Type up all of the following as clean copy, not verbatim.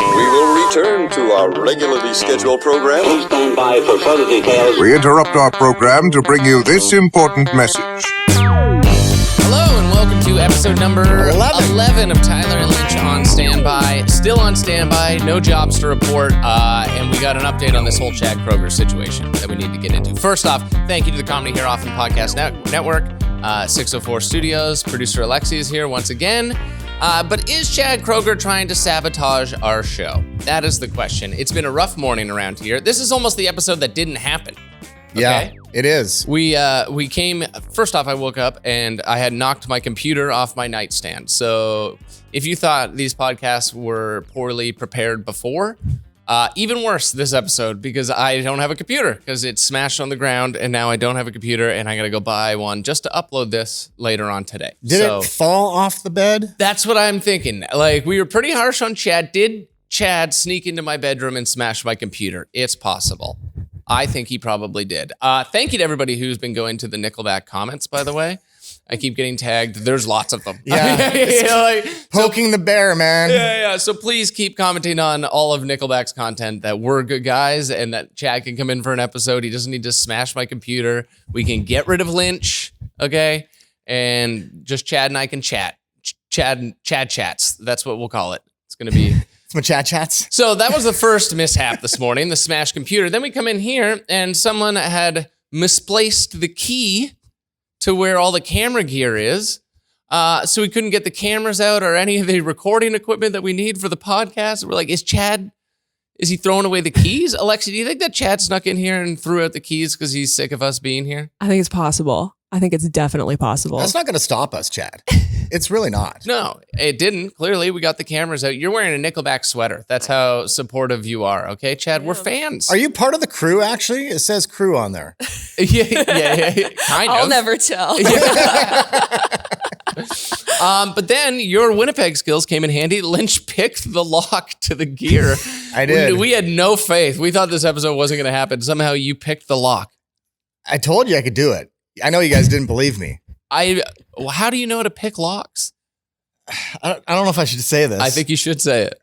We will return to our regularly scheduled program. Please stand by for further details. We interrupt our program to bring you this important message. Hello and welcome to episode number 11 of Tyler and Lynch on standby. Still on standby, no jobs to report, and we got an update on this whole Chad Kroeger situation that we need to get into. First off, thank you to the Comedy Here Often Podcast Network, 604 Studios. Producer Alexi is here once again. But is Chad Kroeger trying to sabotage our show? That is the question. It's been a rough morning around here. This is almost the episode that didn't happen. Okay? Yeah, it is. We came, first off, I woke up and I had knocked my computer off my nightstand. So if you thought these podcasts were poorly prepared before, even worse this episode because I don't have a computer because it's smashed on the ground and now I don't have a computer and I got to go buy one just to upload this later on today. Did it fall off the bed? That's what I'm thinking. Like, we were pretty harsh on Chad. Did Chad sneak into my bedroom and smash my computer? It's possible. I think he probably did. Thank you to everybody who's been going to the Nickelback comments, by the way. I keep getting tagged. There's lots of them. Yeah. Poking the bear, man. Yeah. So please keep commenting on all of Nickelback's content that we're good guys and that Chad can come in for an episode. He doesn't need to smash my computer. We can get rid of Lynch, okay? And just Chad and I can chat. Chad chats. That's what we'll call it. It's going to be... My chat chats. So that was the first mishap this morning, the smashed computer. Then we come in here and someone had misplaced the key to where all the camera gear is. So we couldn't get the cameras out or any of the recording equipment that we need for the podcast. We're like, is he throwing away the keys? Alexi, do you think that Chad snuck in here and threw out the keys because he's sick of us being here? I think it's possible. I think it's definitely possible. That's not going to stop us, Chad. It's really not. No, it didn't. Clearly, we got the cameras out. You're wearing a Nickelback sweater. That's how supportive you are. Okay, Chad? Yeah. We're fans. Are you part of the crew, actually? It says crew on there. Yeah. Kind of. I'll never tell. But then your Winnipeg skills came in handy. Lynch picked the lock to the gear. I did. We had no faith. We thought this episode wasn't going to happen. Somehow you picked the lock. I told you I could do it. I know you guys didn't believe me. How do you know how to pick locks? I don't know if I should say this. I think you should say it.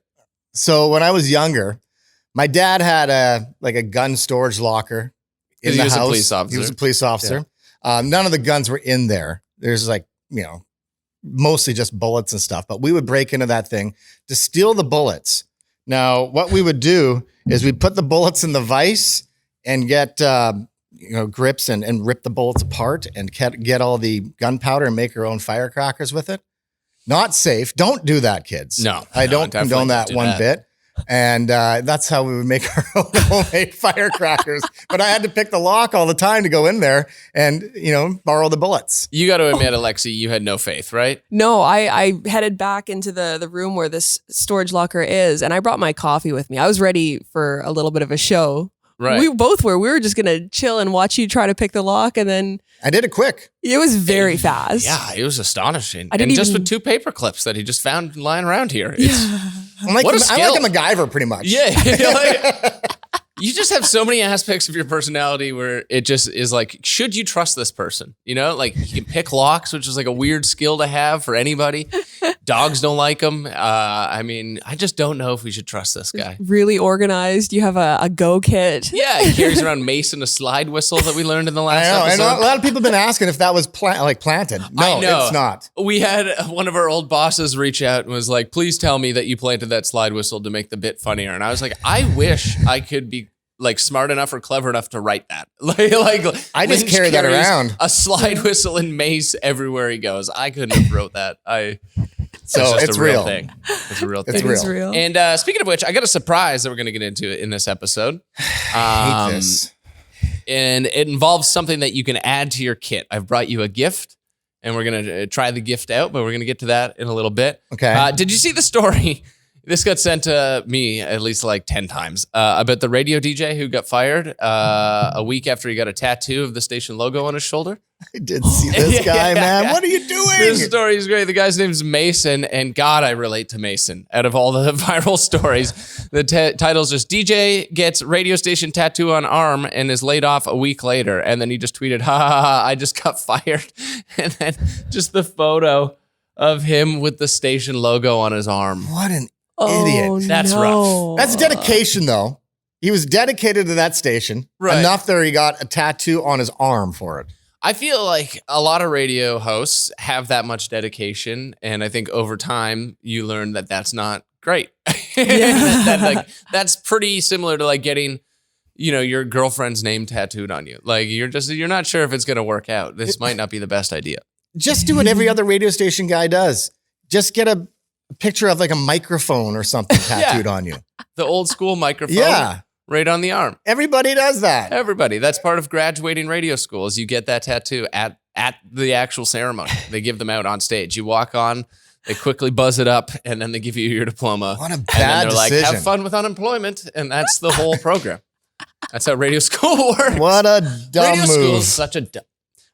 So when I was younger, my dad had a gun storage locker in the house. He was a police officer. Yeah. None of the guns were in there. There's mostly just bullets and stuff. But we would break into that thing to steal the bullets. Now, what we would do is we'd put the bullets in the vise and get grips and rip the bullets apart and get all the gunpowder and make our own firecrackers with it. Not safe. Don't do that, kids. No, I don't condone that one bit. And that's how we would make our own homemade firecrackers. But I had to pick the lock all the time to go in there and, borrow the bullets. You got to admit, Alexi, you had no faith, right? No, I headed back into the room where this storage locker is, and I brought my coffee with me. I was ready for a little bit of a show. Right. We both were. We were just going to chill and watch you try to pick the lock, and then... I did it quick. It was very fast. Yeah, it was astonishing. Just with 2 paper clips that he just found lying around here. I'm like a MacGyver, pretty much. Yeah. You just have so many aspects of your personality where it just is like, should you trust this person? Like you can pick locks, which is like a weird skill to have for anybody. Dogs don't like them. I just don't know if we should trust this guy. Really organized. You have a go kit. Yeah, he carries around mace and a slide whistle that we learned in the last episode. I know. A lot of people have been asking if that was planted. No, it's not. We had one of our old bosses reach out and was like, please tell me that you planted that slide whistle to make the bit funnier. And I was like, I wish I could be smart enough or clever enough to write that. I just carry that around. A slide whistle and mace everywhere he goes. I couldn't have wrote that. It's a real thing. It's a real thing. It's real. And speaking of which, I got a surprise that we're going to get into in this episode. I hate this. And it involves something that you can add to your kit. I've brought you a gift, and we're going to try the gift out, but we're going to get to that in a little bit. Okay. Did you see the story? This got sent to me at least 10 times about the radio DJ who got fired a week after he got a tattoo of the station logo on his shoulder. I did see this guy, man. What are you doing? This story is great. The guy's name's Mason, and God, I relate to Mason. Out of all the viral stories, the title's just DJ gets radio station tattoo on arm and is laid off a week later. And then he just tweeted, ha ha ha, I just got fired. And then just the photo of him with the station logo on his arm. What an Idiot. That's no. That's dedication, though. He was dedicated to that station enough that he got a tattoo on his arm for it. I feel like a lot of radio hosts have that much dedication, and I think over time you learn that that's not great. That's pretty similar to like getting, your girlfriend's name tattooed on you. Like you're not sure if it's going to work out. This might not be the best idea. Just do what every other radio station guy does. Just get a picture of like a microphone or something tattooed on you. The old school microphone. Yeah. Right on the arm. Everybody does that. Everybody. That's part of graduating radio school is you get that tattoo at the actual ceremony. They give them out on stage. You walk on, they quickly buzz it up, and then they give you your diploma. What a and bad then they're decision. like, have fun with unemployment. And that's the whole program. That's how radio school works. What a dumb radio school move. is such a dumb.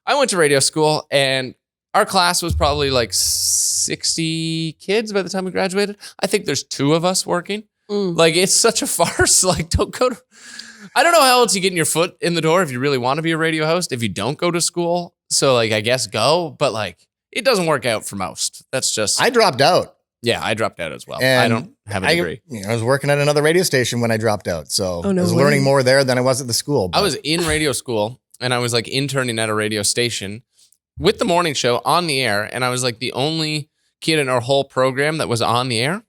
I went to radio school, and our class was probably like 60 kids by the time we graduated. I think there's 2 of us working. Like, it's such a farce. Like, don't go to... I don't know how else you get your foot in the door if you really want to be a radio host, if you don't go to school. So, like, I guess go. But, like, it doesn't work out for most. That's just... I dropped out. Yeah, I dropped out as well. And I don't have a degree. I was working at another radio station when I dropped out. So Oh, no I was way. learning more there than I was at the school. I was in radio school, and I was, like, interning at a radio station with the morning show on the air. And I was, like, the only kid in our whole program that was on the air.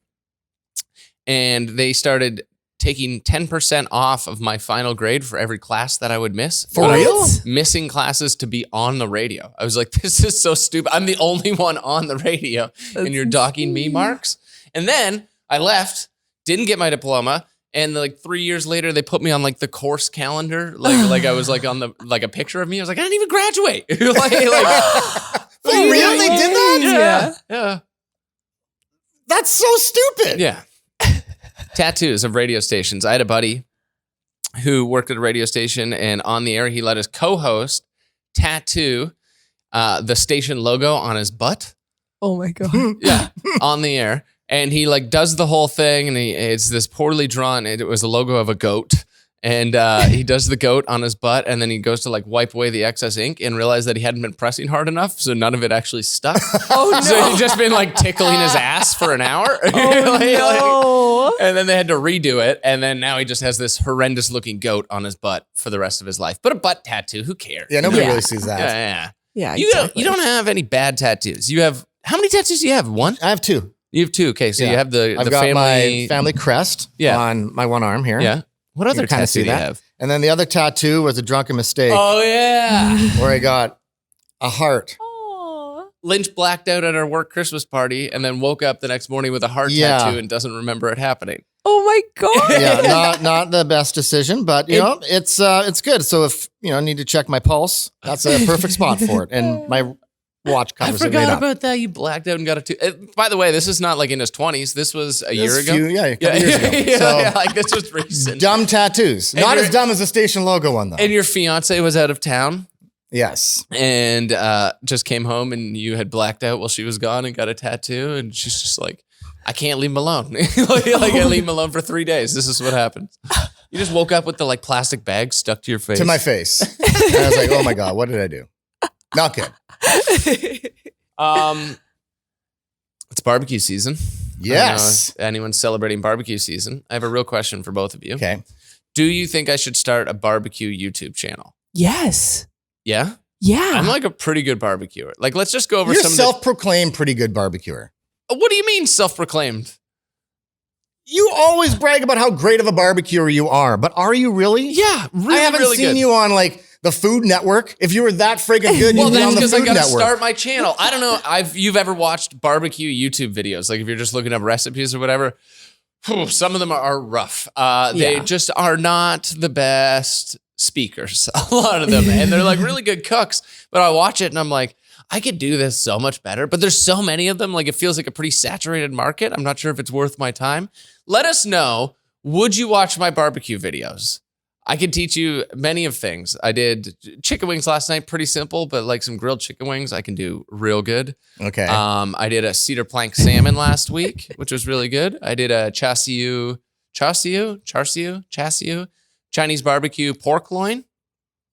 And they started taking 10% off of my final grade for every class that I would miss. For But I real? was missing classes to be on the radio. I was like, this is so stupid. I'm the only one on the radio, and you're docking me marks. And then I left, didn't get my diploma, and like 3 years later, they put me on like the course calendar. Like I was like on the like a picture of me. I was like, I didn't even graduate. For real? They did that? Yeah. That's so stupid. Yeah. Tattoos of radio stations. I had a buddy who worked at a radio station, and on the air, he let his co-host tattoo the station logo on his butt. Oh my God. Yeah, on the air. And he like does the whole thing, and it's this poorly drawn. It was a logo of a goat. And he does the goat on his butt, and then he goes to like wipe away the excess ink and realized that he hadn't been pressing hard enough, so none of it actually stuck. Oh no. So he'd just been like tickling his ass for an hour. Oh no. And then they had to redo it, and then now he just has this horrendous looking goat on his butt for the rest of his life. But a butt tattoo, who cares? Yeah, nobody Yeah. really sees that. Yeah. Yeah, You don't have any bad tattoos. You have how many tattoos do you have? One? I have 2. You have 2. Okay, so Yeah. you have the I've got family. my family crest on my one arm here. Yeah. What other You kinda tattoo see do you that. have? And then the other tattoo was a drunken mistake Oh yeah. where I got a heart. Oh. Lynch blacked out at our work Christmas party and then woke up the next morning with a heart Yeah. tattoo and doesn't remember it happening. Oh my God. Yeah, not the best decision, but you know, it's good. So if I need to check my pulse, that's a perfect spot for it. And my watch I covers it right forgot up. about that. You blacked out and got a tattoo. By the way, this is not like in his 20s. This was a year ago. A couple years ago. Yeah, So yeah, like this was recent. dumb tattoos. And Not you're- as dumb as the station logo one though. And your fiance was out of town Yes. and just came home, and you had blacked out while she was gone and got a tattoo. And she's just like, I can't leave him alone. like I leave him alone for 3 days. This is what happens. You just woke up with the like plastic bag stuck to your face. To my face. And I was like, oh my God, what did I do? Not good. It's barbecue season. Yes. I don't know if anyone's celebrating barbecue season. I have a real question for both of you. Okay. Do you think I should start a barbecue YouTube channel? Yes. Yeah? Yeah. I'm like a pretty good barbecuer. Like, let's just go over You're some of self-proclaimed pretty good barbecuer. What do you mean self-proclaimed? You always brag about how great of a barbecuer you are, but are you really? Yeah, really, I haven't really seen good. you on like the Food Network. If you were that freaking good, Well, you'd be that's on the because I Food got to Network. start my channel. I don't know you've ever watched barbecue YouTube videos. Like if you're just looking up recipes or whatever, some of them are rough. They Yeah. just are not the best speakers, a lot of them. And they're like really good cooks. But I watch it and I'm like, I could do this so much better. But there's so many of them. Like it feels like a pretty saturated market. I'm not sure if it's worth my time. Let us know. Would you watch my barbecue videos? I can teach you many of things. I did chicken wings last night, pretty simple, but like some grilled chicken wings, I can do real good. Okay. I did a cedar plank salmon last week, which was really good. I did a chasiu, Chinese barbecue pork loin.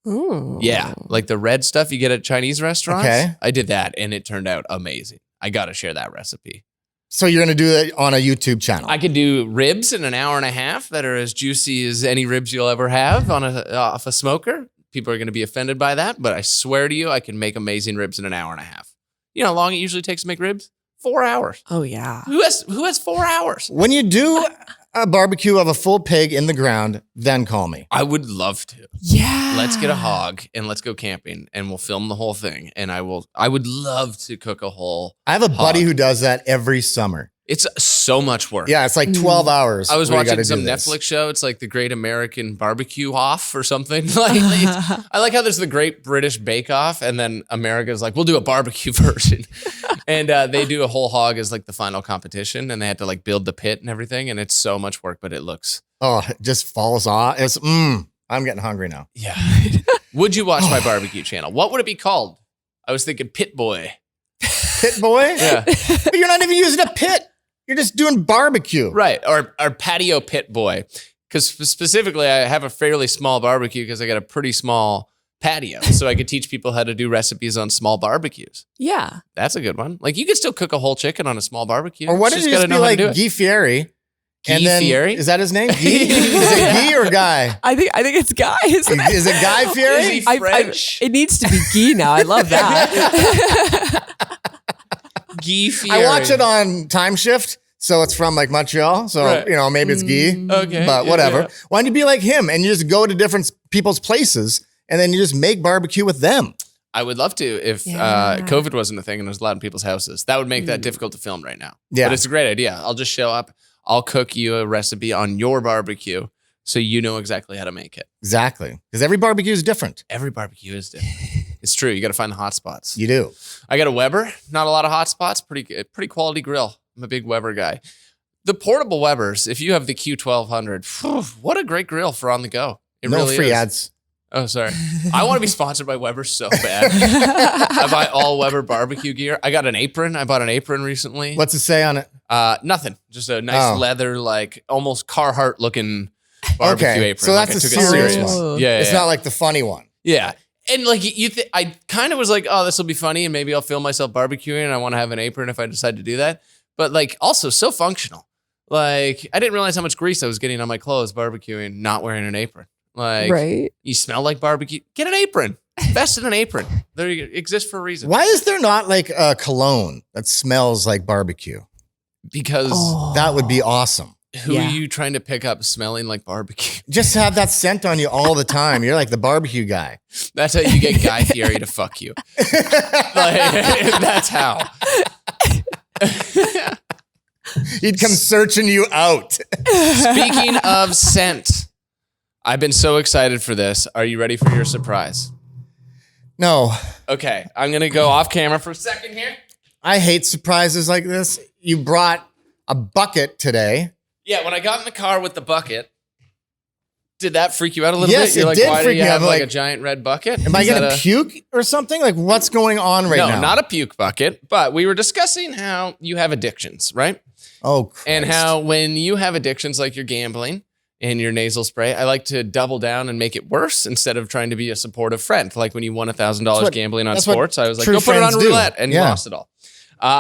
Ooh. Yeah, like the red stuff you get at Chinese restaurants. Okay. I did that, and it turned out amazing. I got to share that recipe. So you're going to do it on a YouTube channel. I could do ribs in an hour and a half that are as juicy as any ribs you'll ever have off a smoker. People are going to be offended by that, but I swear to you, I can make amazing ribs in an hour and a half. You know how long it usually takes to make ribs? 4 hours. Oh, yeah. Who has 4 hours? When you do a barbecue of a full pig in the ground, then call me. I would love to. Yeah. Let's get a hog and let's go camping and we'll film the whole thing. And I would love to cook a whole I have a buddy hog. who does that every summer. It's so much work. Yeah, it's like 12 hours. I was where you watching gotta some do this. Netflix show. It's like the Great American Barbecue Off or something. I like how there's the Great British Bake Off, and then America's like, we'll do a barbecue version, and they do a whole hog as like the final competition, and they had to like build the pit and everything, and it's so much work, but it looks It just falls off. I'm getting hungry now. yeah. Would you watch my barbecue channel? What would it be called? I was thinking Pit Boy. Pit boy? Yeah, But you're not even using a pit. You're just doing barbecue. right. Or Patio Pit Boy, because specifically I have a fairly small barbecue because I got a pretty small patio, so I could teach people how to do recipes on small barbecues. Yeah. That's a good one. Like you could still cook a whole chicken on a small barbecue. Or what You if you gotta just be know how to like do it. Guy Fieri? Guy And then, Fieri? Is that his name? Guy? Is it Guy or Guy? I think it's Guy. Isn't it? Is it Guy Fieri? Is he French? It needs to be Guy now. I love that. Guy Fieri. I watch it on time shift, so it's from like Montreal. So, Right. maybe it's Guy. Okay, But yeah, whatever. yeah. Why don't you be like him and you just go to different people's places and then you just make barbecue with them? I would love to if Yeah. COVID wasn't a thing and it was allowed in people's houses. That would make that difficult to film right now. Yeah. But it's a great idea. I'll just show up. I'll cook you a recipe on your barbecue so you know exactly how to make it. Exactly. Because every barbecue is different. Every barbecue is different. It's true. You got to find the hot spots. You do. I got a Weber. Not a lot of hot spots. Pretty quality grill. I'm a big Weber guy. The portable Webers, if you have the Q1200, what a great grill for on the go. It No really free is. ads. Oh, sorry. I want to be sponsored by Weber so bad. I buy all Weber barbecue gear. I got an apron. I bought an apron recently. What's it say on it? Nothing. Just a nice Oh. leather, like almost Carhartt looking barbecue Okay, apron. so Like, that's I a took it serious serious. one. Yeah, It's yeah. not like the funny one. Yeah. And like I kind of was like, oh, this will be funny, and maybe I'll film myself barbecuing, and I want to have an apron if I decide to do that. But like, also so functional. Like, I didn't realize how much grease I was getting on my clothes barbecuing, not wearing an apron. Like, Right. you smell like barbecue. Get an apron. Invest in an apron. They exist for a reason. Why is there not like a cologne that smells like barbecue? Because That would be awesome. who Yeah. are you trying to pick up smelling like barbecue? Just have that scent on you all the time. You're like the barbecue guy. That's how you get Guy Fieri to fuck you. Like, that's how. He'd come searching you out. Speaking of scent, I've been so excited for this. Are you ready for your surprise? No, Okay, I'm going to go off camera for a second here. I hate surprises like this. You brought a bucket today. Yeah, when I got in the car with the bucket, did that freak you out a little Yes, bit? You're it like, did why do freak you me out. have like a Like, giant red bucket? Am I Is going that to a- puke or something? Like, what's going on right No, now? not a puke bucket, but we were discussing how you have addictions, right? Oh, Christ. And how when you have addictions like you're gambling and your nasal spray, I like to double down and make it worse instead of trying to be a supportive friend. Like when you won $1,000 what- gambling on that's what sports, I was like, true go put it on friends do. roulette, and you Yeah. lost it all.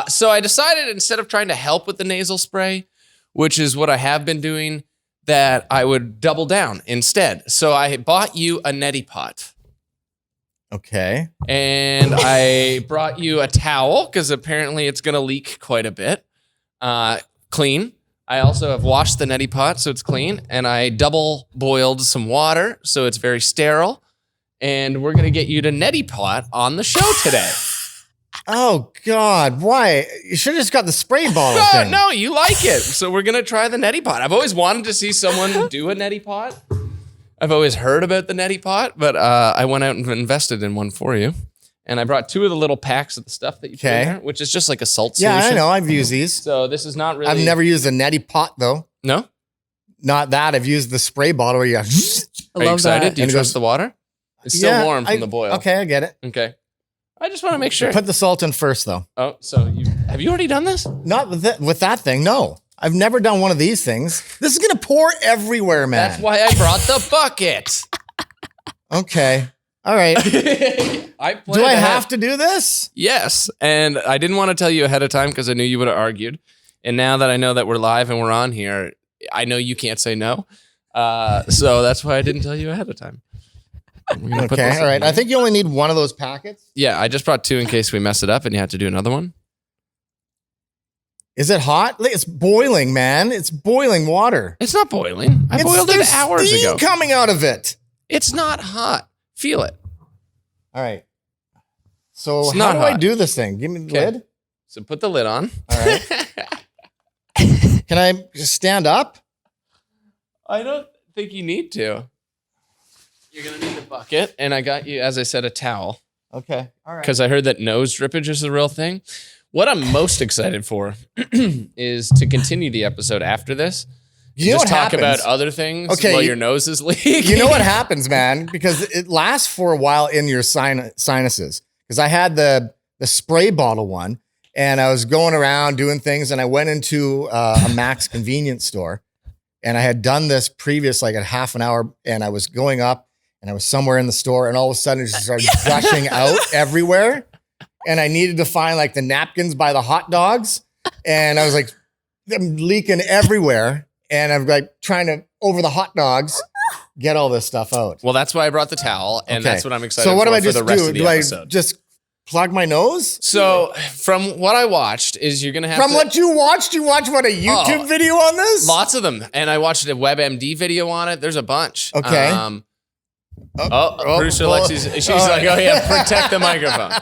So I decided instead of trying to help with the nasal spray, which is what I have been doing, that I would double down instead. So I bought you a neti pot. Okay. And I brought you a towel because apparently it's going to leak quite a bit. Clean. I also have washed the neti pot so it's clean. And I double boiled some water so it's very sterile. And we're going to get you to neti pot on the show today. Oh, God. Why? You should have just got the spray bottle No, thing. no, you like it. So we're going to try the neti pot. I've always wanted to see someone do a neti pot. I've always heard about the neti pot, but I went out and invested in one for you. And I brought 2 of the little packs of the stuff that you put in Okay. there, which is just like a salt Yeah, solution. I know. I've used these. So this is not really. I've never used a neti pot, though. No? Not that. I've used the spray bottle where you I Are you love excited? that. Do you And it trust goes- the water? It's still Yeah, warm from the boil. Okay, I get it. Okay. I just want to make sure. Put the salt in first, though. Oh, so have you already done this? Not with that thing. No, I've never done one of these things. This is gonna pour everywhere, man. That's why I brought the bucket. Okay. All right. Do Do I have to do this? Yes. And I didn't want to tell you ahead of time because I knew you would have argued. And now that I know that we're live and we're on here, I know you can't say no. So that's why I didn't tell you ahead of time. Okay, all right. I think you only need one of those packets. Yeah, I just brought 2 in case we mess it up and you have to do another one. Is it hot? It's boiling, man. It's boiling water. It's not boiling. I boiled it hours ago. Coming out of it. It's not hot. Feel it. All right. So It's how not do hot. I do this thing? Give me the lid. So put the lid on. All right. Can I just stand up? I don't think you need to. You're going to need a bucket. And I got you, as I said, a towel. Okay. All right. Because I heard that nose drippage is a real thing. What I'm most excited for is to continue the episode after this. You know just what talk happens? about other things Okay, while your nose is leaking. You know what happens, man? Because it lasts for a while in your sinuses. Because I had the spray bottle one, and I was going around doing things, and I went into a Max convenience store, and I had done this previous, like a half an hour, and I was going up, and I was somewhere in the store, and all of a sudden it just started gushing out everywhere. And I needed to find like the napkins by the hot dogs. And I was like, I'm leaking everywhere. And I'm like trying to, over the hot dogs, get all this stuff out. Well, that's why I brought the towel. And Okay. that's what I'm excited So what for, do I for just the rest do? of the Do I episode. just plug my nose? So from what I watched is you're going to have From to... what you watched what, a YouTube video on this? Lots of them. And I watched a WebMD video on it. There's a bunch. Okay. Producer Alexi, she's like, oh yeah, protect the microphone.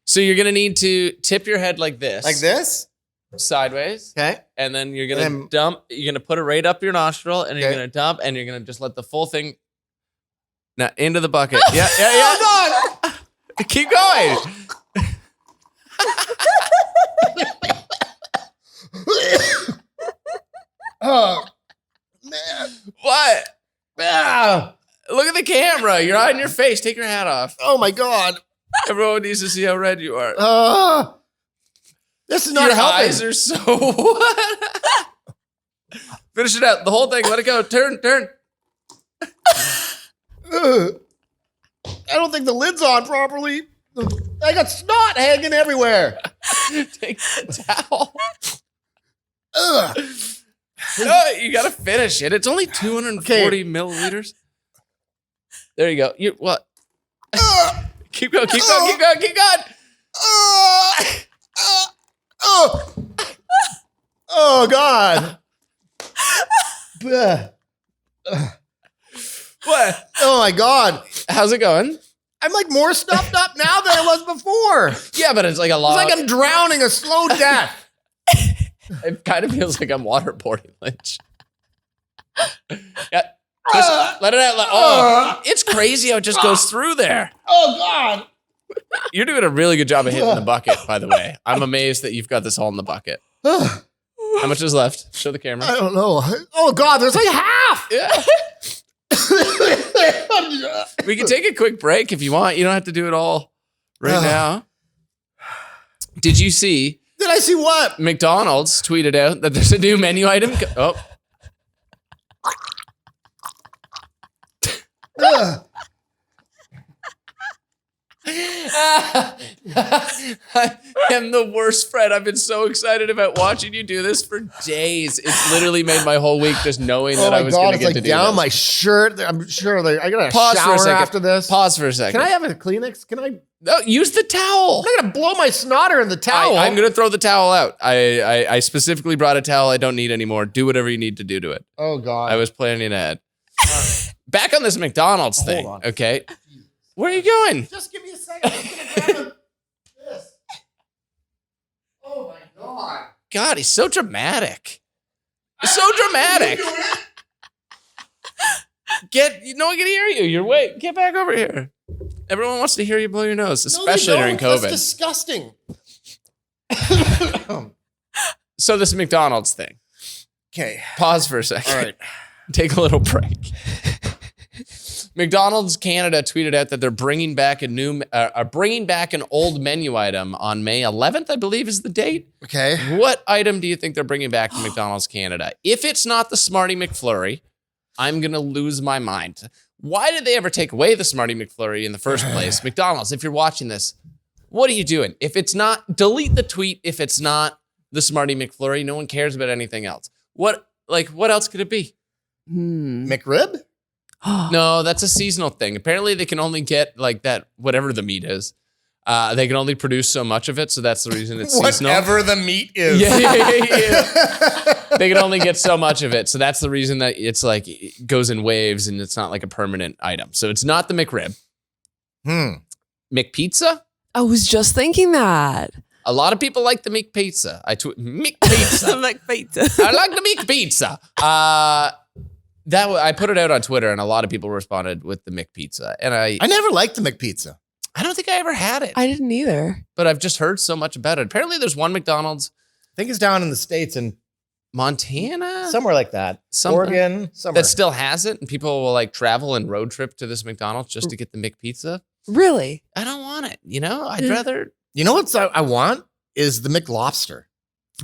So you're going to need to tip your head like this. Like this? Sideways. Okay. And then you're going to dump. You're going to put it right up your nostril and you're Okay. going to dump and you're going to just let the full thing now into the bucket. Yeah. Hold on. Keep going. Oh, man. What? Ah. Look at the camera. You're on your face. Take your hat off. Oh, my God. Everyone needs to see how red you are. This is not Your helping. eyes are so Finish it out. The whole thing. Let it go. Turn. Ugh. I don't think the lid's on properly. I got snot hanging everywhere. Take the towel. Ugh. No, you gotta finish it. It's only 240 milliliters. There you go. You what? Keep going. Oh, God. Ugh. What? Oh, my God. How's it going? I'm like more stuffed up now than I was before. Yeah, but it's like a lot. It's like I'm drowning a slow death. It kind of feels like I'm waterboarding Lynch. Yeah. Just let it out. It's crazy how it just goes through there. Oh, God. You're doing a really good job of hitting the bucket, by the way. I'm amazed that you've got this all in the bucket. How much is left? Show the camera. I don't know. Oh, God, there's like half. Yeah. We can take a quick break if you want. You don't have to do it all right now. Did you see? Did I see what? McDonald's tweeted out that there's a new menu item. Ugh. I am the worst friend. I've been so excited about watching you do this for days. It's literally made my whole week just knowing that I was going to get it's to like do down this. my shirt. I'm sure I got to Pause for a shower second. after this. Pause for a second. Can I have a Kleenex? Can I? No, use the towel. I'm going to blow my snotter in the towel. I'm going to throw the towel out. I specifically brought a towel I don't need anymore. Do whatever you need to do to it. Oh, God. I was planning ahead. Back on this McDonald's thing, on. okay? Where are you going? Just give me a second. I'm just gonna grab this. Oh, my God. God, he's so dramatic. He's so dramatic. No one can hear you. Get back over here. Everyone wants to hear you blow your nose, especially during COVID. That's disgusting. So this McDonald's thing. Okay. Pause for a second. All right. Take a little break. McDonald's Canada tweeted out that they're bringing back an old menu item on May 11th, I believe is the date. Okay. What item do you think they're bringing back to McDonald's Canada? If it's not the Smarty McFlurry, I'm going to lose my mind. Why did they ever take away the Smarty McFlurry in the first place? McDonald's, if you're watching this, what are you doing? If it's not, delete the tweet if it's not the Smarty McFlurry. No one cares about anything else. What else could it be? McRib? No, that's a seasonal thing. Apparently they can only get like that, whatever the meat is. They can only produce so much of it, so that's the reason it's seasonal. Whatever the meat is. Yeah. They can only get so much of it, so that's the reason that it's like it goes in waves and it's not like a permanent item. So it's not the McRib. McPizza? I was just thinking that. A lot of people like the McPizza. McPizza. McPizza. I like the McPizza. I put it out on Twitter, and a lot of people responded with the McPizza. And I never liked the McPizza. I don't think I ever had it. I didn't either. But I've just heard so much about it. Apparently, there's one McDonald's. I think it's down in the States in Montana? somewhere like that. Oregon, somewhere. That still has it, and people will like travel and road trip to this McDonald's just to get the McPizza. Really? I don't want it. I'd rather. You know what I want is the McLobster.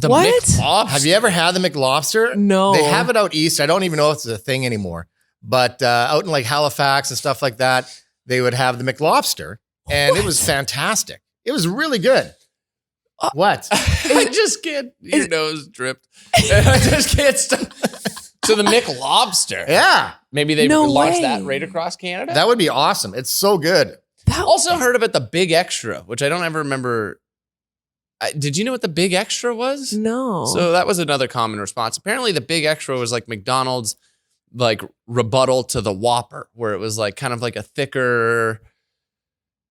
The What? McLobster. Have you ever had the McLobster? No. They have it out east. I don't even know if it's a thing anymore. But out in like Halifax and stuff like that, they would have the McLobster. And it was fantastic. It was really good. What? I just can't. Your nose dripped. I just can't stop. So the McLobster. Yeah. Maybe they No launched way. that right across Canada. That would be awesome. It's so good. I also heard about the Big Extra, which I don't ever remember. Did you know what the Big Extra was? No. So that was another common response. Apparently the Big Extra was like McDonald's like rebuttal to the Whopper, where it was like kind of like a thicker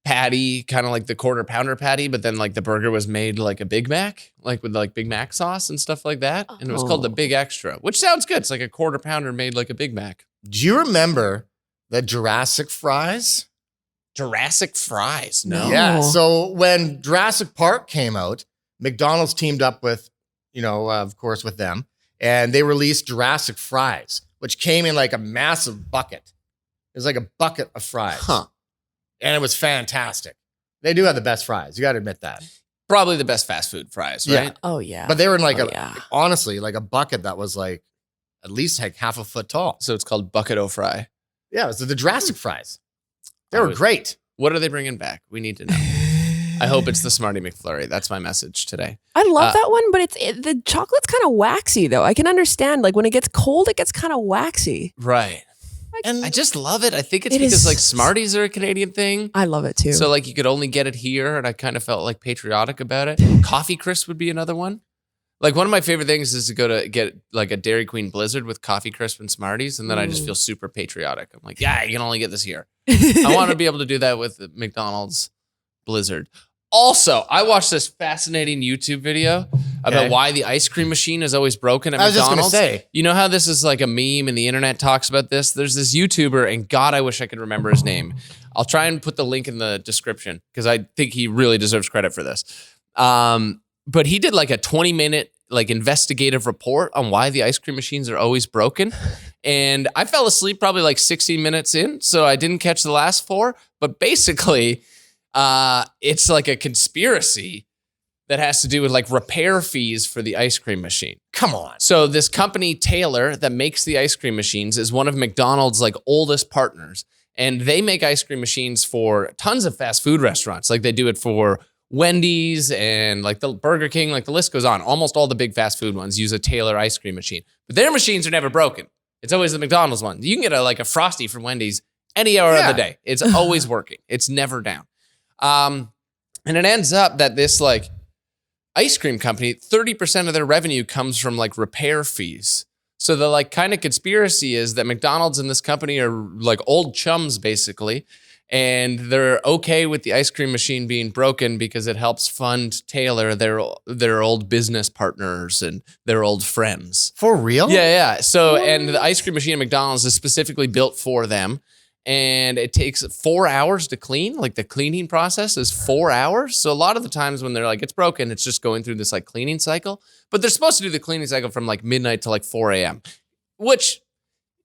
patty, kind of like the quarter pounder patty, but then like the burger was made like a Big Mac, like with like Big Mac sauce and stuff like that. And it was called the Big Extra, which sounds good. It's like a quarter pounder made like a Big Mac. Do you remember the Jurassic fries? Jurassic fries? No. Yeah. So when Jurassic Park came out, McDonald's teamed up with, of course, with them, and they released Jurassic fries, which came in like a massive bucket. It was like a bucket of fries. And it was fantastic. They do have the best fries. You got to admit that. Probably the best fast food fries, right? Yeah. Oh, yeah. But they were in like yeah. honestly, like a bucket that was like at least like half a foot tall. So it's called Bucket O Fry. Yeah, it was the Jurassic fries. They were great. What are they bringing back? We need to know. I hope it's the Smarty McFlurry. That's my message today. I love that one, but the chocolate's kind of waxy, though. I can understand. Like when it gets cold, it gets kind of waxy. Right. And I just love it. I think it's It because is- like Smarties are a Canadian thing. I love it too. So like you could only get it here, and I kind of felt like patriotic about it. Coffee Crisp would be another one. Like one of my favorite things is to go to get like a Dairy Queen Blizzard with Coffee Crisp and Smarties, and then I just feel super patriotic. I'm like, yeah, you can only get this here. I want to be able to do that with the McDonald's Blizzard. Also, I watched this fascinating YouTube video about why the ice cream machine is always broken at McDonald's. I was just going to say. You know how this is like a meme and the internet talks about this? There's this YouTuber, and God, I wish I could remember his name. I'll try and put the link in the description because I think he really deserves credit for this. But he did like a 20-minute like investigative report on why the ice cream machines are always broken. And I fell asleep probably like 60 minutes in, so I didn't catch the last 4. But basically, it's like a conspiracy that has to do with like repair fees for the ice cream machine. Come on. So this company, Taylor, that makes the ice cream machines is one of McDonald's like oldest partners. And they make ice cream machines for tons of fast food restaurants. Like they do it for Wendy's and like the Burger King, like the list goes on. Almost all the big fast food ones use a Taylor ice cream machine. But their machines are never broken. It's always the McDonald's one. You can get a Frosty from Wendy's any hour of the day. It's always working. It's never down. And it ends up that this like ice cream company, 30% of their revenue comes from like repair fees. So the like kind of conspiracy is that McDonald's and this company are like old chums basically. And they're okay with the ice cream machine being broken because it helps fund Taylor, their old business partners and their old friends. For real? Yeah. So, and the ice cream machine at McDonald's is specifically built for them. And it takes 4 hours to clean. Like the cleaning process is 4 hours. So a lot of the times when they're like, it's broken, it's just going through this like cleaning cycle. But they're supposed to do the cleaning cycle from like midnight to like 4 a.m., which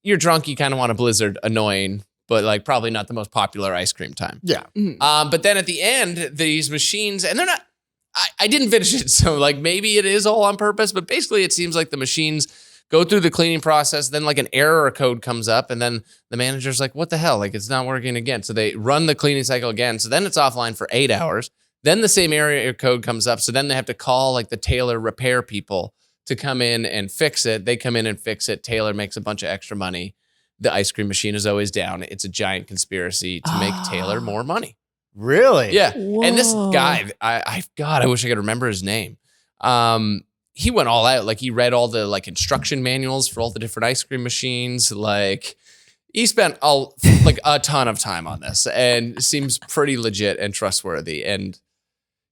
you're drunk, you kind of want a Blizzard, annoying, but like probably not the most popular ice cream time. Yeah. But then at the end, these machines, and they're not, I didn't finish it. So like maybe it is all on purpose, but basically it seems like the machines go through the cleaning process, then like an error code comes up, and then the manager's like, what the hell? Like it's not working again. So they run the cleaning cycle again. So then it's offline for 8 hours. Then the same area code comes up. So then they have to call like the Taylor repair people to come in and fix it. They come in and fix it. Taylor makes a bunch of extra money. The ice cream machine is always down. It's a giant conspiracy to make Taylor more money. Really? Yeah. Whoa. And this guy, I wish I could remember his name. He went all out. Like he read all the like instruction manuals for all the different ice cream machines. Like he spent a ton of time on this and seems pretty legit and trustworthy. And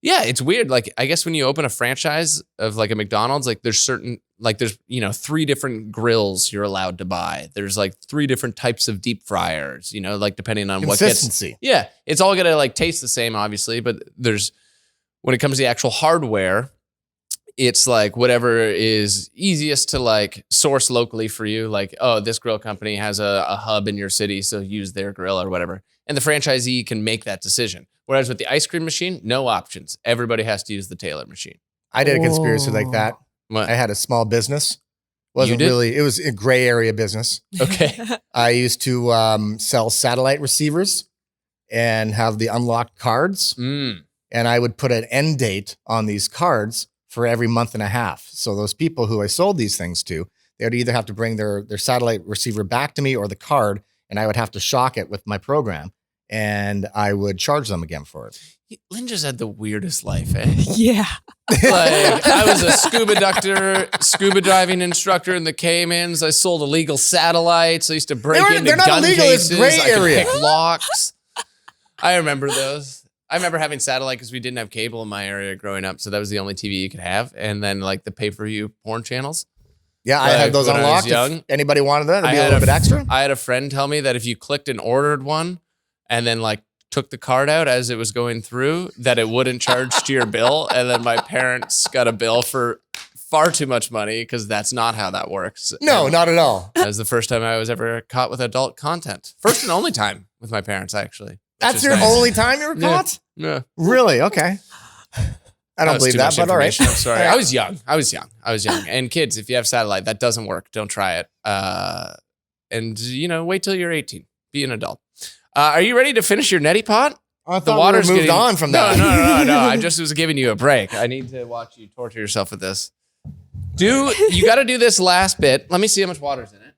yeah, it's weird. Like, I guess when you open a franchise of like a McDonald's, like there's 3 different grills you're allowed to buy. There's like 3 different types of deep fryers, like depending on what gets. Consistency. Yeah. It's all going to like taste the same, obviously. But when it comes to the actual hardware, it's like whatever is easiest to like source locally for you. Like, oh, this grill company has a hub in your city, so use their grill or whatever. And the franchisee can make that decision. Whereas with the ice cream machine, no options. Everybody has to use the Taylor machine. I did a conspiracy like that. What? I had a small business. It was a gray area business. Okay. I used to sell satellite receivers and have the unlocked cards. Mm. And I would put an end date on these cards for every month and a half. So those people who I sold these things to, they would either have to bring their satellite receiver back to me or the card, and I would have to shock it with my program, and I would charge them again for it. Lynch has had the weirdest life, eh? Yeah. Like, I was a scuba diving instructor in the Caymans. I sold illegal satellites. I used to break into they're not gun illegal, it's cases. gray I could area. pick locks. I remember those. I remember having satellite because we didn't have cable in my area growing up, so that was the only TV you could have. And then like the pay-per-view porn channels. Yeah, I had those when I was unlocked. young, If anybody wanted that, it'd I be a had little bit extra. I had a friend tell me that if you clicked and ordered one and then like took the card out as it was going through, that it wouldn't charge to your bill. And then my parents got a bill for far too much money because that's not how that works. No, And not at all. that was the first time I was ever caught with adult content. First and only time with my parents, actually. That's your only time you were caught? Yeah. Really? Okay. I don't believe that, but all right. I'm sorry. I was young. And kids, if you have satellite, that doesn't work. Don't try it. And wait till you're 18. Be an adult. Are you ready to finish your neti pot? I thought we moved on from that. No. I just was giving you a break. I need to watch you torture yourself with this. You got to do this last bit. Let me see how much water's in it.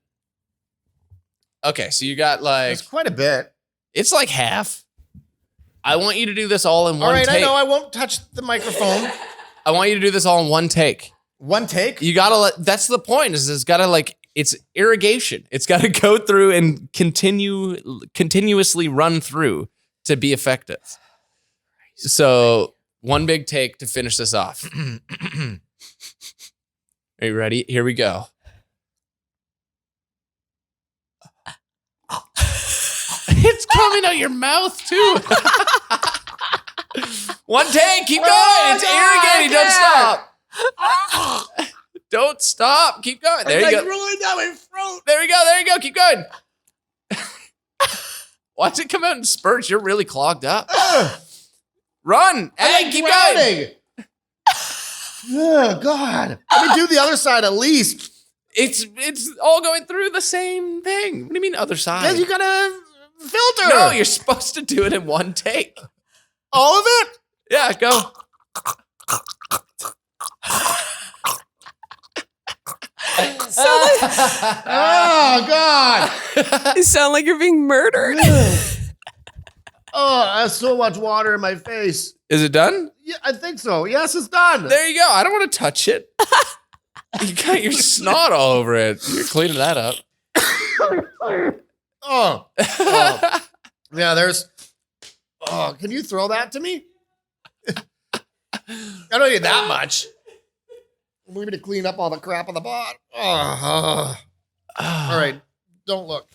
Okay, so you got like... It's quite a bit. It's like half. I want you to do this all in one take. All right, I know. I won't touch the microphone. I want you to do this all in one take. One take? You gotta that's the point, is it's gotta it's irrigation. It's gotta go through and continuously run through to be effective. So one big take to finish this off. Are you ready? Here we go. It's coming out your mouth too. One take, keep going. It's irrigating. Don't stop. Don't stop. Keep going. There you go. Rolling down my throat. There you go. Keep going. Watch it come out in spurts. You're really clogged up. Run. Hey, keep going. Oh, God. Let me do the other side at least. It's all going through the same thing. What do you mean other side? Because you got to filter. No, you're supposed to do it in one take. All of it? Yeah, go. Oh, God. You sound like you're being murdered. Oh, I have so much water in my face. Is it done? Yeah, I think so. Yes, it's done. There you go. I don't want to touch it. You got your snot all over it. You're cleaning that up. Oh. Yeah, there's... Oh, can you throw that to me? I don't need that much. I'm going to clean up all the crap on the bot. All right, don't look.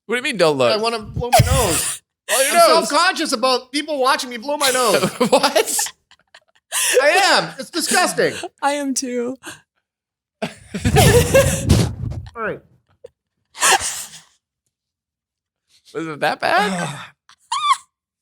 What do you mean don't look? I want to blow my nose. I'm self-conscious about people watching me blow my nose. What? I am. It's disgusting. I am too. All right. Was it that bad?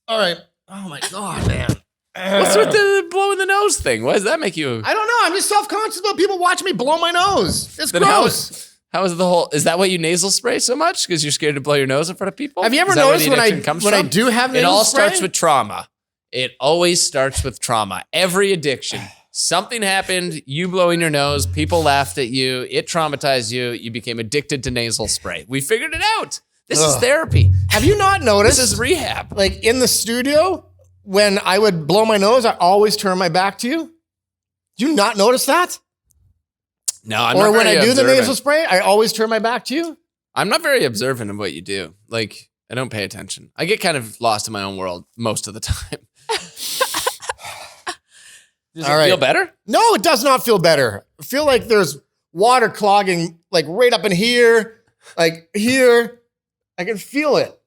All right. Oh, my God, man. What's with the blowing the nose thing? Why does that make you... I don't know. I'm just self-conscious about people watching me blow my nose. It's Then gross. How is the whole... Is that why you nasal spray so much? Because you're scared to blow your nose in front of people? Have you ever Is that where noticed the when addiction comes I from? do have It nasal all spray? starts with trauma. It always starts with trauma. Every addiction. Something happened, you blowing your nose, people laughed at you, it traumatized you, you became addicted to nasal spray. We figured it out. This is therapy. Have you not noticed? This is rehab. Like in the studio, when I would blow my nose, I always turn my back to you. Do you not notice that? No, I'm or not when I very do the observant. nasal spray, I always turn my back to you. I'm not very observant of what you do. Like, I don't pay attention. I get kind of lost in my own world most of the time. Does it feel better? No, it does not feel better. I feel like there's water clogging, like right up in here, like here. I can feel it.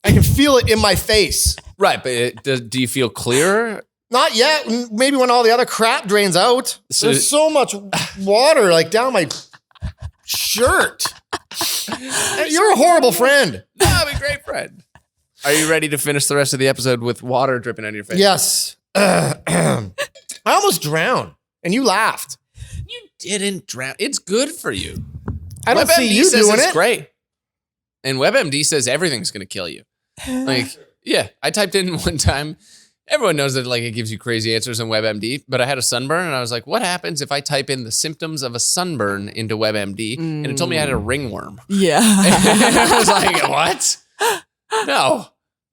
I can feel it in my face. Right, but do you feel clearer? Not yet. Maybe when all the other crap drains out. There's so much water like down my shirt. You're a horrible friend. No, I'm a great friend. Are you ready to finish the rest of the episode with water dripping on your face? Yes. I almost drowned, and you laughed. You didn't drown. It's good for you. I don't see you says doing it's it. great. And WebMD says everything's going to kill you. Like, yeah, I typed in one time. Everyone knows that like it gives you crazy answers on WebMD, but I had a sunburn and I was like, what happens if I type in the symptoms of a sunburn into WebMD? And it told me I had a ringworm. Yeah. I was like, what? No.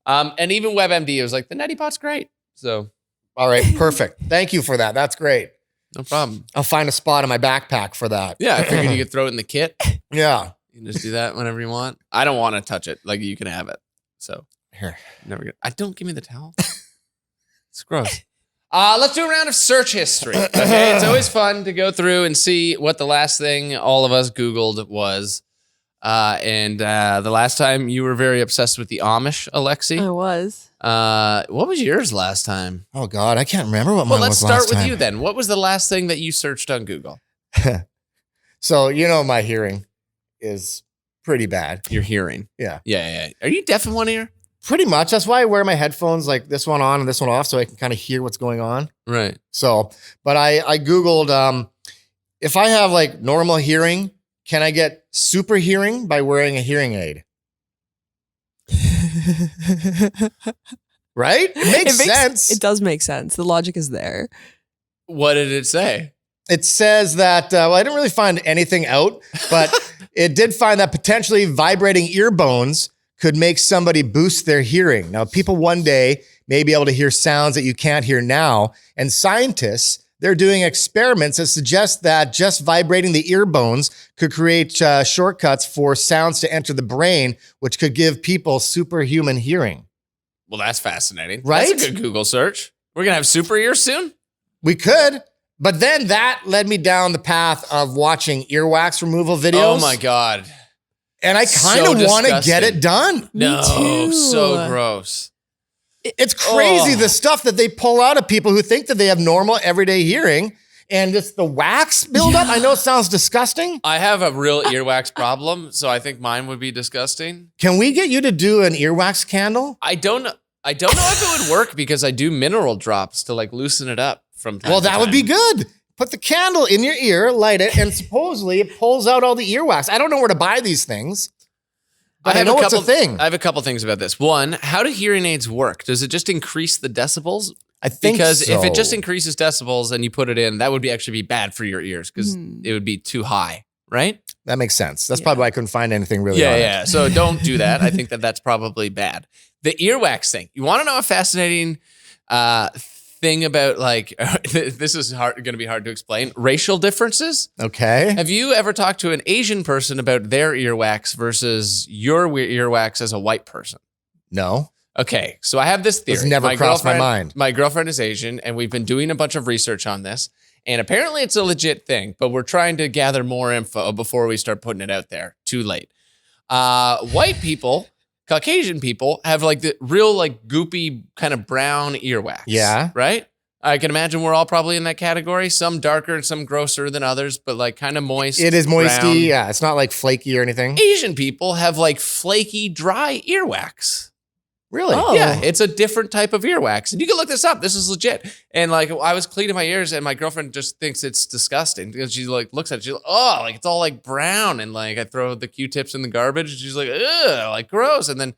And even WebMD, it was like, the Neti pot's great. So. All right, perfect. Thank you for that. That's great. No problem. I'll find a spot in my backpack for that. Yeah, I figured you could throw it in the kit. Yeah. You can just do that whenever you want. I don't want to touch it. Like, you can have it. So. Here. Never gonna. Don't give me the towel. It's gross. Let's do a round of search history. Okay, it's always fun to go through and see what the last thing all of us Googled was. And the last time you were very obsessed with the Amish, Alexi. I was. What was yours last time? Oh God, I can't remember what mine Well, let's was last start with time. you then. What was the last thing that you searched on Google? So you know my hearing is pretty bad. Your hearing. Yeah. Yeah. Are you deaf in one ear? Pretty much. That's why I wear my headphones like this one on and this one off so I can kind of hear what's going on. Right. So, but I Googled if I have like normal hearing, can I get super hearing by wearing a hearing aid? Right? It makes sense. It does make sense. The logic is there. What did it say? It says that, well, I didn't really find anything out, but it did find that potentially vibrating ear bones could make somebody boost their hearing. Now, people one day may be able to hear sounds that you can't hear now. And scientists, they're doing experiments that suggest that just vibrating the ear bones could create shortcuts for sounds to enter the brain, which could give people superhuman hearing. Well, that's fascinating. Right? That's a good Google search. We're going to have super ears soon? We could. But then that led me down the path of watching earwax removal videos. Oh my God. And I kind of want to get it done. No, too. so gross. It's crazy the stuff that they pull out of people who think that they have normal everyday hearing. And it's the wax buildup. I know it sounds disgusting. I have a real earwax problem, so I think mine would be disgusting. Can we get you to do an earwax candle? I don't know if it would work because I do mineral drops to like loosen it up from time Well, to that would be time. good. Put the candle in your ear, light it, and supposedly it pulls out all the earwax. I don't know where to buy these things, but I know it's a thing. I have a couple things about this. One, how do hearing aids work? Does it just increase the decibels? I think Because so. if it just increases decibels and you put it in, that would actually be bad for your ears because it would be too high, right? That makes sense. That's probably why I couldn't find anything really on it. Yeah. So don't do that. I think that's probably bad. The earwax thing. You want to know a fascinating thing about like, this is going to be hard to explain, racial differences? Okay. Have you ever talked to an Asian person about their earwax versus your earwax as a white person? No. Okay, so I have this theory. It's never crossed my mind. My girlfriend is Asian, and we've been doing a bunch of research on this, and apparently it's a legit thing, but we're trying to gather more info before we start putting it out there. Too late. White people, Caucasian people, have like the real like goopy kind of brown earwax. Yeah. Right? I can imagine we're all probably in that category. Some darker and some grosser than others, but like kind of moist. It is moisty. brown. Yeah. It's not like flaky or anything. Asian people have like flaky, dry earwax. Really? Oh. Yeah, it's a different type of earwax. And you can look this up. This is legit. And like I was cleaning my ears and my girlfriend just thinks it's disgusting because she like looks at it. She's like, oh, like it's all like brown. And like I throw the Q-tips in the garbage and she's like, ugh, like gross. And then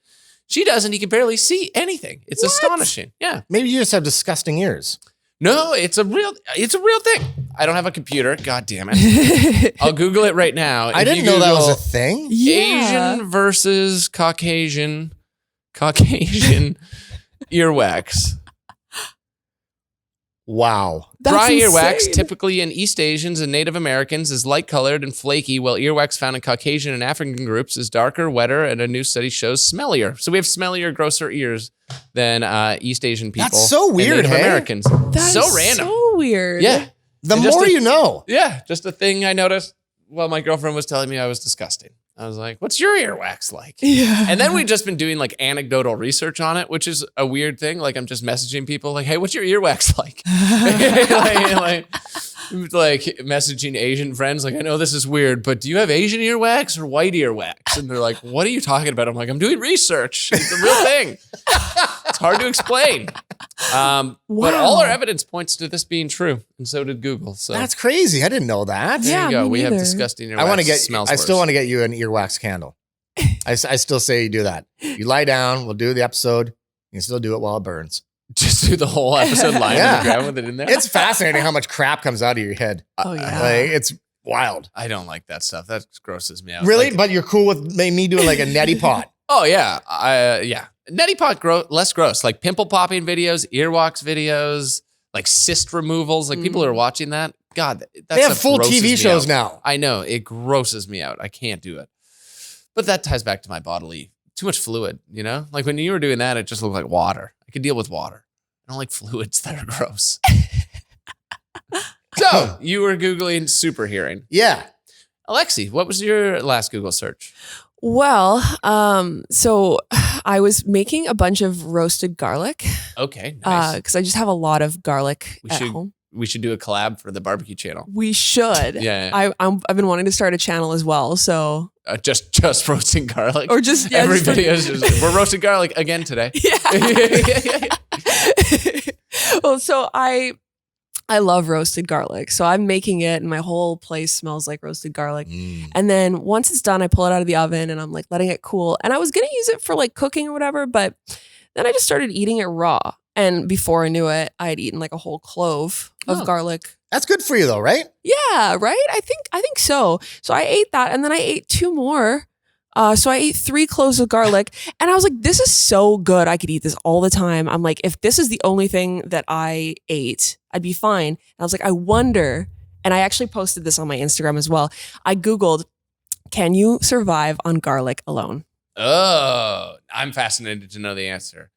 She doesn't. He can barely see anything. It's astonishing. Yeah. Maybe you just have disgusting ears. No, it's a real thing. I don't have a computer. God damn it. I'll Google it right now. I didn't know that was a thing. Asian versus Caucasian earwax. Wow. That's Dry earwax, insane. typically in East Asians and Native Americans, is light-colored and flaky, while earwax found in Caucasian and African groups is darker, wetter, and a new study shows smellier. So we have smellier, grosser ears than East Asian people. That's so and weird, Native hey? Americans. That So is random. So weird. Yeah. The And just more a- you know. Yeah, just a thing I noticed while my girlfriend was telling me I was disgusting. I was like, what's your earwax like? Yeah. And then we've just been doing like anecdotal research on it, which is a weird thing. Like I'm just messaging people like, hey, what's your earwax like? like messaging Asian friends. Like, I know this is weird, but do you have Asian earwax or white earwax? And they're like, what are you talking about? I'm like, I'm doing research. It's a real thing. It's hard to explain. But all our evidence points to this being true. And so did Google. So That's crazy. I didn't know that. there Yeah, you go. me We have neither. disgusting earwax. I want to get. Smells I still worse. want to get you an earwax candle. I still say you do that. You lie down. We'll do the episode. You can still do it while it burns. Just do the whole episode lying on Yeah. the ground with it in there. It's fascinating how much crap comes out of your head. Oh yeah. Like it's wild. I don't like that stuff. That grosses me out. Really? Like- But you're cool with me doing like a neti pot. oh yeah, yeah. Neti pot less gross. Like pimple popping videos, earwax videos, like cyst removals. Like people are watching that. God, that They have stuff full grosses TV me shows out. now. I know it grosses me out. I can't do it. But that ties back to my bodily. Too much fluid, you know? Like when you were doing that, it just looked like water. I could deal with water. I don't like fluids that are gross. So you were Googling super hearing. Yeah. Alexi, what was your last Google search? Well, so I was making a bunch of roasted garlic Okay, nice. because I just have a lot of garlic We at should- home. We should do a collab for the barbecue channel. We should. Yeah. I've been wanting to start a channel as well. So Just roasting garlic. or just yeah, Every just for- video is just, we're roasting garlic again today. Yeah. Well, so I love roasted garlic. So I'm making it and my whole place smells like roasted garlic. And then once it's done, I pull it out of the oven and I'm like letting it cool. And I was going to use it for like cooking or whatever, but then I just started eating it raw. And before I knew it, I had eaten like a whole clove of Oh. garlic. That's good for you though, right? Yeah, right? I think so. So I ate that and then I ate 2 more. So I ate 3 cloves of garlic and I was like, this is so good. I could eat this all the time. I'm like, if this is the only thing that I ate, I'd be fine. And I was like, I wonder, and I actually posted this on my Instagram as well. I Googled, can you survive on garlic alone? Oh, I'm fascinated to know the answer.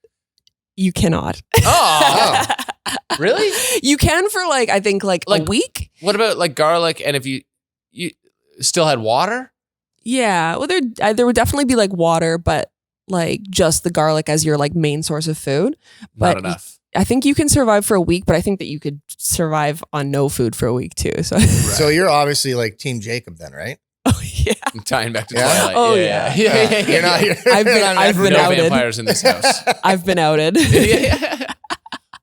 You cannot. Oh, really? You can for like, I think like a week. What about like garlic? And if you still had water? Yeah. Well, there would definitely be like water, but like just the garlic as your like main source of food. Not But enough. I think you can survive for a week, but I think that you could survive on no food for a week too. So, So you're obviously like Team Jacob then, right? oh yeah, I'm tying back to Yeah? Twilight. Oh, yeah. You're not. I've been No outed. vampires in this house. I've been outed.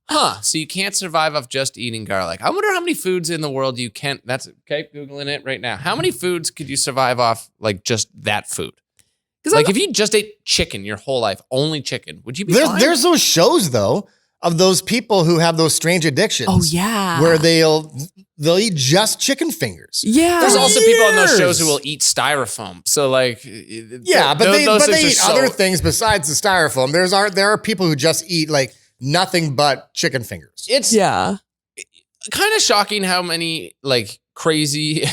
Huh. So you can't survive off just eating garlic. I wonder how many foods in the world you can't. That's okay. Googling it right now. How many foods could you survive off like just that food? Like if you just ate chicken your whole life, only chicken, would you be fine? There's those shows though of those people who have those strange addictions. Oh yeah, where they'll eat just chicken fingers. yeah. There's also people on those years. shows who will eat styrofoam. So like, Yeah, but they eat other things besides the styrofoam. There are people who just eat like nothing but chicken fingers. It's yeah. kind of shocking how many like crazy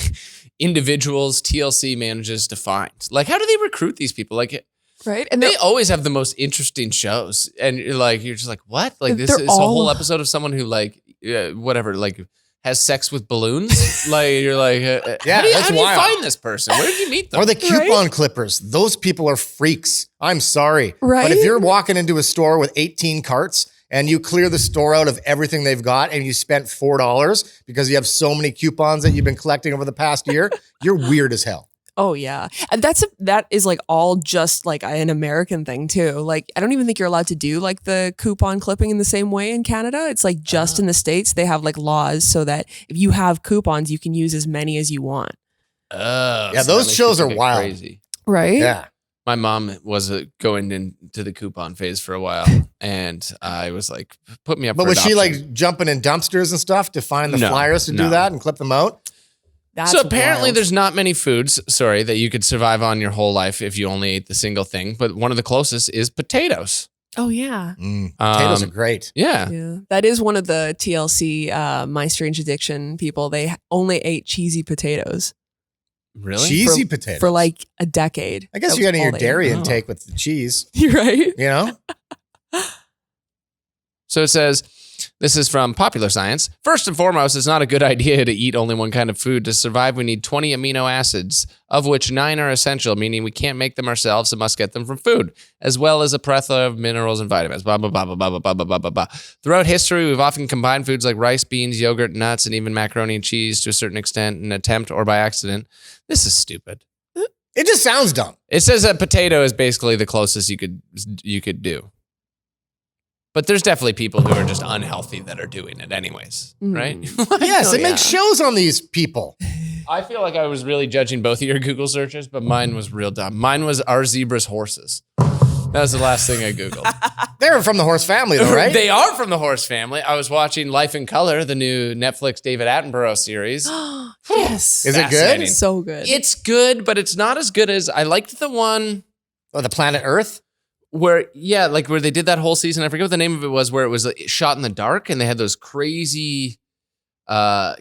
individuals TLC manages to find. Like, how do they recruit these people? Like, Right, and they always have the most interesting shows, and you're just like, what? Like, this They're is a whole all- episode of someone who like whatever, like has sex with balloons. Like, you're like, Yeah, how do that's you wild. find this person? Where did you meet them? Or the coupon clippers. Those people are freaks. I'm sorry. Right? But if you're walking into a store with 18 carts and you clear the store out of everything they've got and you spent $4 because you have so many coupons that you've been collecting over the past year, you're weird as hell. Oh yeah, and that is like all just like an American thing too. Like I don't even think you're allowed to do like the coupon clipping in the same way in Canada. It's like just in the States they have like laws so that if you have coupons you can use as many as you want. Oh, Yeah, so those that makes shows people are get wild. Crazy. Right? Yeah. My mom was going into the coupon phase for a while, and I was like, put me up But for was she adoption. like jumping in dumpsters and stuff to find the No, flyers to do no. that and clip them out? That's So apparently wild. there's not many foods, that you could survive on your whole life if you only ate the single thing. But one of the closest is potatoes. Oh yeah. Potatoes are great. Yeah. Yeah. That is one of the TLC My Strange Addiction people. They only ate cheesy potatoes Really? Cheesy potatoes. for like a decade. I guess That you're was getting all your they dairy ate. intake with the cheese, You're right. you know? So it says, this is from Popular Science. First and foremost, it's not a good idea to eat only one kind of food. To survive, we need 20 amino acids, of which 9 are essential, meaning we can't make them ourselves and must get them from food, as well as a plethora of minerals and vitamins. Blah, blah, blah, blah, blah, blah, blah, blah, blah, blah. Throughout history, we've often combined foods like rice, beans, yogurt, nuts, and even macaroni and cheese to a certain extent, in an attempt or by accident. This is stupid. It just sounds dumb. It says a potato is basically the closest you could do. But there's definitely people who are just unhealthy that are doing it anyways, right? Yes, Oh, it makes shows on these people. I feel like I was really judging both of your Google searches, but mine was real dumb. Mine was, are zebras horses? That was the last thing I Googled. They're from the horse family, though, right? They are from the horse family. I was watching Life in Color, the new Netflix David Attenborough series. Yes. Is it Fascinating. good? So good. It's good, but it's not as good as I liked the one Oh, the planet Earth? where they did that whole season. I forget what the name of it was, where it was like, shot in the dark and they had those crazy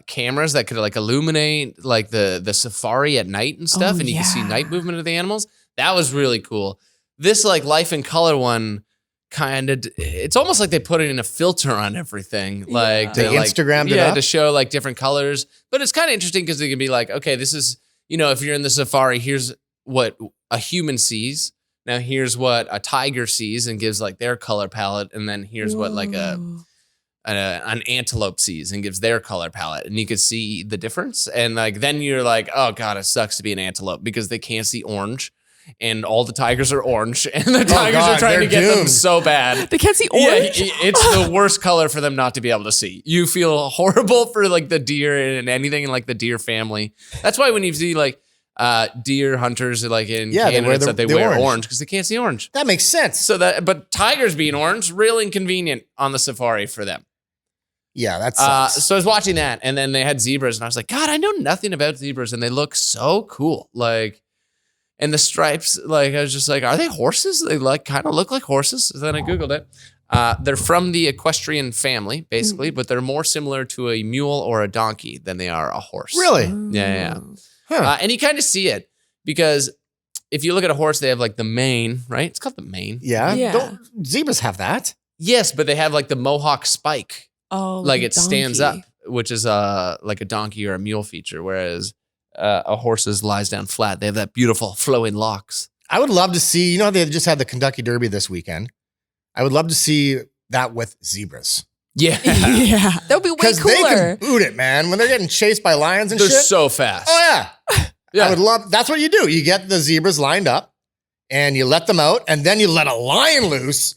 cameras that could like illuminate like the safari at night and stuff, Oh, and you could see yeah. night movement of the animals. That was really cool. This like Life in Color one kind of, it's almost like they put it in a filter on everything. Like They like, Instagrammed it up? to show like different colors. But it's kind of interesting because they can be like, okay, this is, if you're in the safari, here's what a human sees. Now here's what a tiger sees and gives like their color palette, and then here's what like an antelope sees and gives their color palette, and you could see the difference. And like then you're like, oh god, it sucks to be an antelope because they can't see orange, and all the tigers are orange, and the tigers God, are trying to they're get them doomed. so bad. They can't see Yeah, orange. it's the worst color for them not to be able to see. You feel horrible for like the deer and anything in like the deer family. That's why when you see like deer hunters like in Yeah, they Canada, wear it's that they the wear orange. orange because they can't see orange. That makes sense. But tigers being orange, real inconvenient on the safari for them. Yeah, that sucks. So I was watching that, and then they had zebras, and I was like, God, I know nothing about zebras, and they look so cool. Like, and the stripes, like, I was just like, are they horses? They like kind of look like horses. So then I Googled it. They're from the equestrian family, basically, but they're more similar to a mule or a donkey than they are a horse. Really? Yeah. Huh. And you kind of see it because if you look at a horse, they have like the mane, right? It's called the mane. Yeah. Yeah. Don't zebras have that? Yes, but they have like the mohawk spike. Oh, Like the it stands up, donkey. which is like a donkey or a mule feature, whereas a horse's lies down flat. They have that beautiful flowing locks. I would love to see, how they just had the Kentucky Derby this weekend. I would love to see that with zebras. Yeah. Yeah. That would be way Because they cooler. can boot it, man. When they're getting chased by lions and They're shit. so fast. Oh, yeah. Yeah. I would love, that's what you do. You get the zebras lined up and you let them out, and then you let a lion loose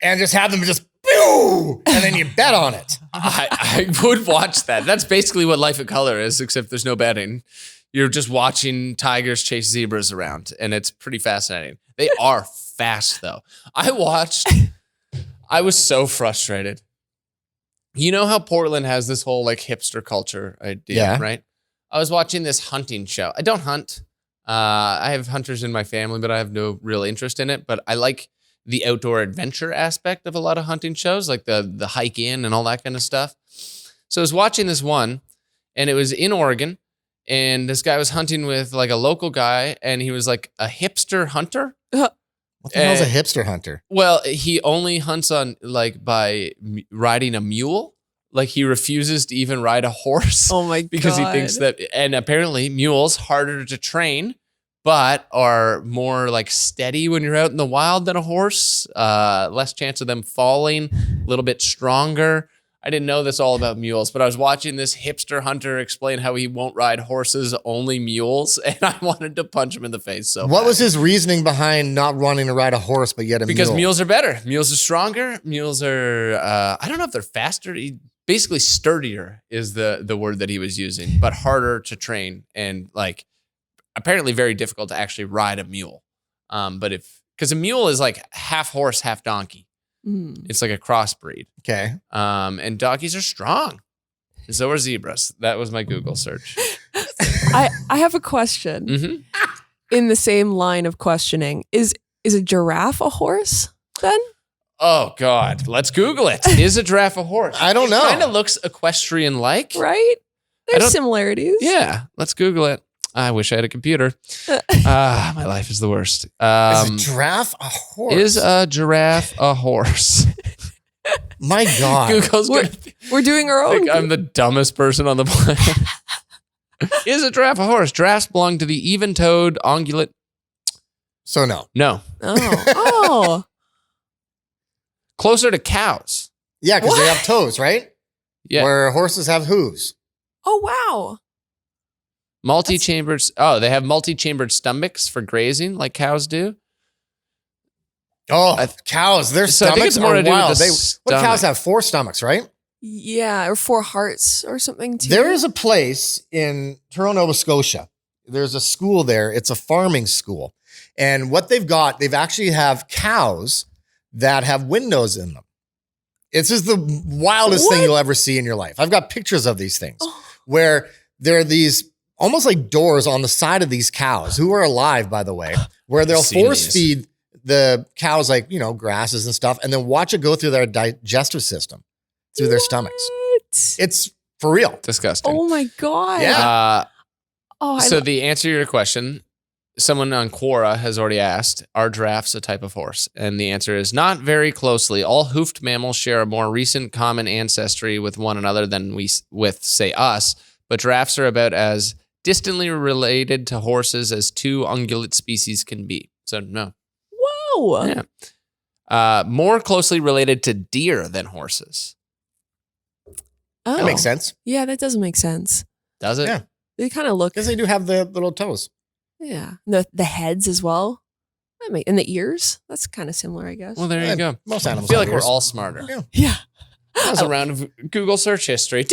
and just have them just boo, and then you bet on it. I would watch that. That's basically what Life in Color is, except there's no betting. You're just watching tigers chase zebras around, and it's pretty fascinating. They are fast, though. I was so frustrated. You know how Portland has this whole like hipster culture idea, Yeah. right? I was watching this hunting show. I don't hunt. I have hunters in my family, but I have no real interest in it. But I like the outdoor adventure aspect of a lot of hunting shows, like the hike in and all that kind of stuff. So I was watching this one, and it was in Oregon, and this guy was hunting with like a local guy, and he was like a hipster hunter. What the hell's a hipster hunter? Well, he only hunts on like by riding a mule. Like he refuses to even ride a horse. Oh my god. Because he thinks that, and apparently mules harder to train, but are more like steady when you're out in the wild than a horse. Less chance of them falling, a little bit stronger. I didn't know this all about mules, but I was watching this hipster hunter explain how he won't ride horses, only mules, and I wanted to punch him in the face. So What bad. was his reasoning behind not wanting to ride a horse, but yet a Because mule? mules are better. Mules are stronger. Mules are, I don't know if they're faster. Basically sturdier is the word that he was using, but harder to train and like apparently very difficult to actually ride a mule. Because a mule is like half horse, half donkey. It's like a crossbreed. Okay. And donkeys are strong. So are zebras. That was my Google search. I have a question. Mm-hmm. In the same line of questioning, is a giraffe a horse then? Oh, God. Let's Google it. Is a giraffe a horse? I don't know. It kind of looks equestrian-like. Right? There's similarities. Yeah. Let's Google it. I wish I had a computer. My life is the worst. Is a giraffe a horse? Is a giraffe a horse? My God. Google's We're doing our own. I'm the dumbest person on the planet. Is a giraffe a horse? Giraffes belong to the even-toed ungulate. So no. No. Oh. Closer to cows. Yeah, because they have toes, right? Yeah. Where horses have hooves. Oh, wow. Multi-chambered. Oh, they have multi-chambered stomachs for grazing, like cows do. Oh, cows. Their So I think stomachs it's more are to do with wild. the What cows stomach. have 4 stomachs, right? Yeah, or 4 hearts or something too. There is a place in Toronto, Nova Scotia. There's a school there. It's a farming school. And what they've got, they've actually have cows that have windows in them. It's just the wildest thing you'll ever see in your life. I've got pictures of these things where there are these almost like doors on the side of these cows who are alive, by the way, where they'll seen force these. feed the cows like, grasses and stuff, and then watch it go through their digestive system, through their stomachs. What? It's for real. Disgusting. Oh my God. Yeah. So the answer to your question, someone on Quora has already asked, are giraffes a type of horse? And the answer is not very closely. All hoofed mammals share a more recent common ancestry with one another than with, say, us, but giraffes are about as distantly related to horses as 2 ungulate species can be. So no. Whoa. Yeah. More closely related to deer than horses. Oh. That makes sense. Yeah, that does make sense. Does it? Yeah. They kind of look. Because they do have the little toes. Yeah. The heads as well. And the ears. That's kind of similar, I guess. Well, there you go. Most I animals feel have like we're ears. all smarter. Yeah. Yeah. That was a round of Google search history.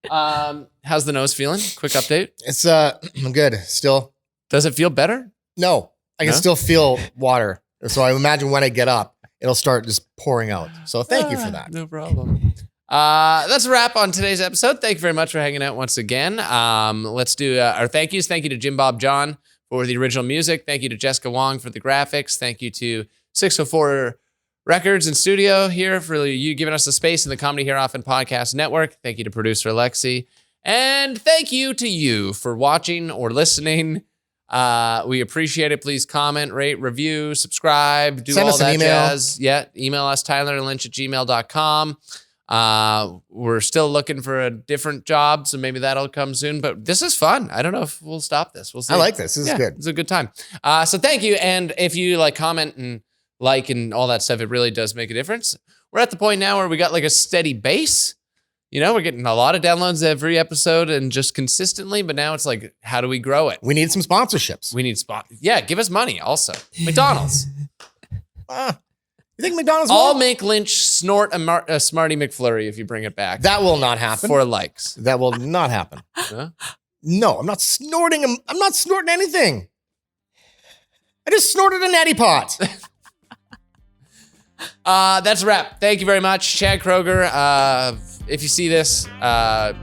How's the nose feeling? Quick update. It's good. Still, Does it feel better? no, I can No? still feel water. So I imagine when I get up, it'll start just pouring out. So thank you for that. No problem. That's a wrap on today's episode. Thank you very much for hanging out once again. Let's do our thank yous. Thank you to Jim Bob John for the original music. Thank you to Jessica Wong for the graphics. Thank you to 604 Records and Studio here for you giving us the space in the Comedy Here Often Podcast Network. Thank you to producer Alexi. And thank you to you for watching or listening. We appreciate it. Please comment, rate, review, subscribe, do Send all us an that email. jazz. Yeah, email us, tylerandlynch@gmail.com. We're still looking for a different job, so maybe that'll come soon. But this is fun. I don't know if we'll stop this. We'll see. I like this. This is good. It's a good time. So thank you. And if you comment and like and all that stuff, it really does make a difference. We're at the point now where we got like a steady base. We're getting a lot of downloads every episode and just consistently, but now it's like, how do we grow it? We need some sponsorships. We need Yeah, give us money also. McDonald's. You think McDonald's I'll will? make Lynch snort a Smarty McFlurry if you bring it back. That will not happen. For likes. That will not happen. Huh? No, I'm not snorting them. I'm not snorting anything. I just snorted a Neti pot. That's a wrap. Thank you very much, Chad Kroger. If you see this,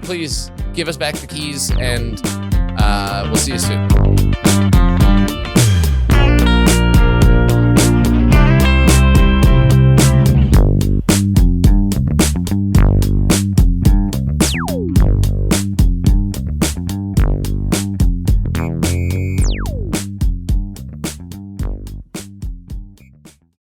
please give us back the keys, and we'll see you soon.